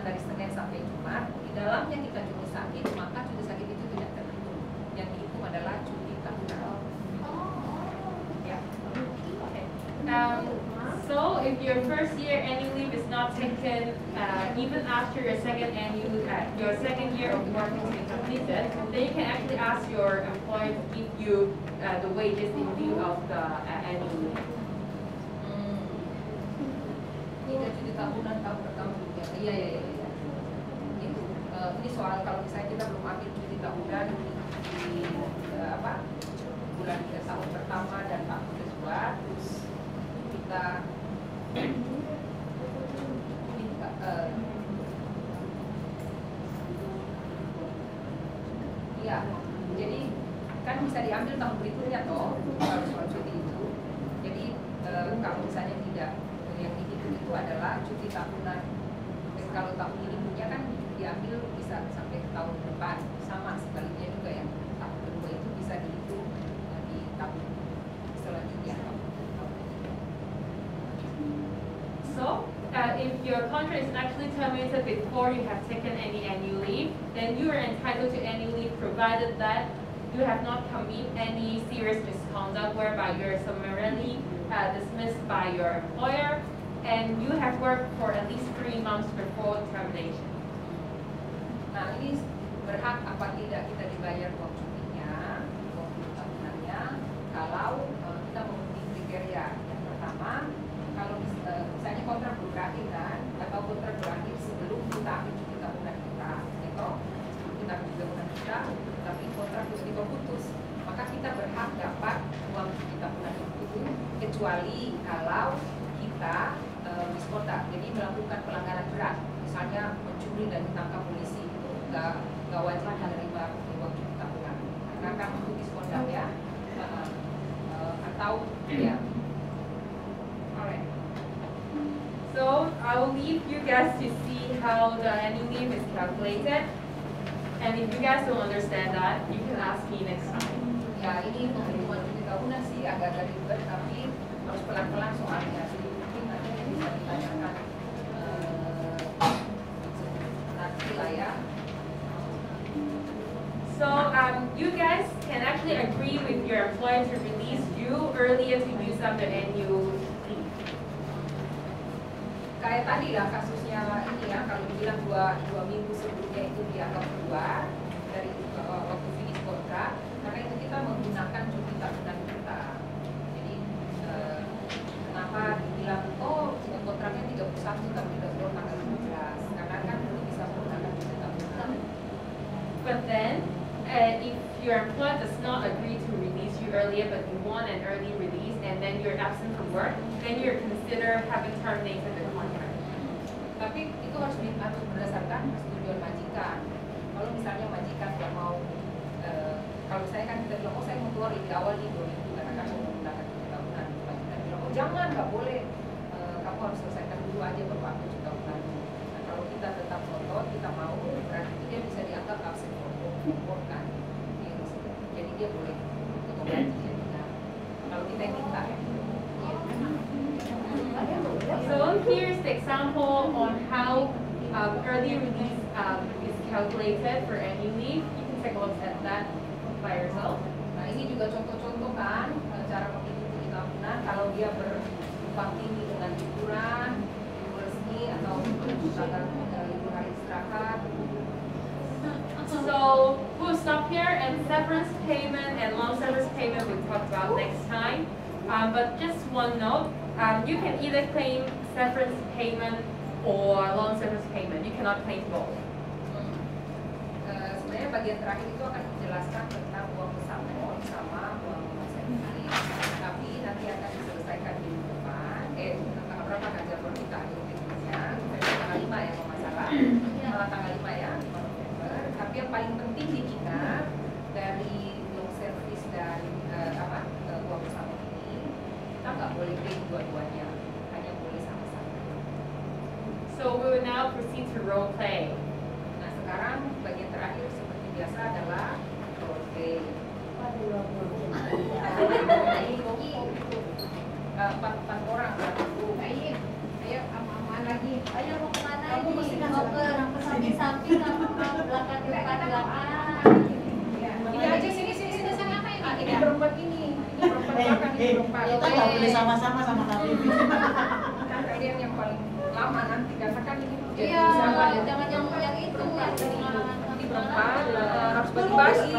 tahunan dari Senin sampai Jumat, di dalamnya kita cuti sakit, maka cuti sakit itu tidak terhitung. Yang dihitung adalah cuti tahunan. Ya. So if your first year annual leave is not taken even after your second year of work has been completed, then you can actually ask your employer to give you the wages in lieu of the annual leave. Ini cuti tahunan tahun pertama juga. Iya. Itu ini soal kalau misalnya kita belum ambil cuti tahunan di bulan tahun pertama dan tahun kedua, terus kita iya, jadi kan bisa diambil tahun berikutnya toh kalau soal cuti itu. Jadi kalau misalnya tidak, yang dihitung itu adalah cuti tahunan. Dan kalau tahun ini punya kan diambil bisa sampai tahun depan, sama sebaliknya juga yang tahun kedua itu bisa dihitung di tahun selanjutnya. So, if your contract is actually terminated before you have taken any annual leave, then you are entitled to annual leave provided that you have not committed any serious misconduct whereby you are summarily dismissed by your employer and you have worked for at least 3 months before termination. Nah, ini berhak apa tidak kita dibayar uang cutinya, uang tahunannya, kalau kita memenuhi kriteria. Yang pertama, kalau misalnya kontrak berakhir kan, atau kontrak berakhir sebelum kita ambil cuti tahunan kita, gitu, sebelum kita ambil cuti tahunan kita, tapi kontrak tiba-tiba putus, maka kita berhak dapat uang cuti tahunan itu, kecuali kalau kita misconduct, jadi melakukan pelanggaran berat, misalnya mencuri dan ditangkap polisi, itu nggak wajib menerima uang cuti tahunan, karena kan itu misconduct ya, atau ya. Alright. So I will leave you guys to see how the annual leave is calculated. And if you guys don't understand that, you can ask me next time. Ya, ini penghitungan cuti tahunan sih agak ribet, tapi harus pelan-pelan soalnya. Jadi mungkin nanti bisa ditanyakan nanti lah ya. So you guys can actually agree with your employer to release you earlier to use up the annual leave. Kayak tadi lah kasusnya ini ya, kalau dibilang dua minggu sebelumnya itu dianggap keluar dari waktu finish kontrak, karena itu kita menggunakan cuti tahunan kita. Jadi kenapa dibilang kontraknya 31 tapi tidak keluar tanggal 15, karena kan itu bisa menggunakan cuti tahunan. But then, if your employer does not agree to release you earlier, but you want an early release, and then you're absent from work, then you're considered having terminated the contract. Tapi itu harus berdasarkan persetujuan majikan. Kalau misalnya majikan nggak mau, kalau saya kan kita bilang, saya mau keluar lebih awal nih 2 minggu karena kan mau menggunakan cuti tahunan. Majikan bilang, jangan, nggak boleh, kamu harus selesaikan dulu aja baru ambil cuti tahunan. Nah, kalau kita tetap ngotot, kita mau, berarti dia bisa dianggap absen for kan. Jadi dia boleh untuk gaji jadinya. Kalau kita yang minta ya. So here's the example on how early release is calculated for annual leave. You can take a look at that by yourself. Nah, ini juga contoh-contoh kan cara menghitung cuti tahunan kalau dia berumpang tinggi dengan liburan, libur resmi atau libur hari istirahat. So we'll stop here, and severance payment and long severance payment we'll talk about next time. But just one note, you can either claim severance payment or long severance payment. You cannot claim both. Sebenarnya bagian terakhir itu akan menjelaskan tentang uang pesangon sama uang severance. Tapi nanti akan diselesaikan di depan. Tanggal berapa kan jadwal kita intinya? Tanggal 5 ya kalau masalah. Malah tanggal 5 ya, 5 November. Tapi yang paling penting di kita dari long service dan uang pesangon ini, kita nggak boleh claim dua-duanya, hanya boleh sama-sama. So we will now proceed to role play. Nah, sekarang bagian terakhir seperti biasa adalah role play. Empat orang. Ayo, aman lagi. Ayo mau kemana? Kamu mesti mau ke samping-samping sama belakang belakang. Ya, ini aja sini sana apa ini? Ini berempat ini berempat belakang ini berempat. Kita nggak boleh sama-sama sama kami. Kan kalian yang paling lama nanti karena kan ini jadi Iya, sama jangan yang itu berempat. yang Ini berempat harus bagi-bagi.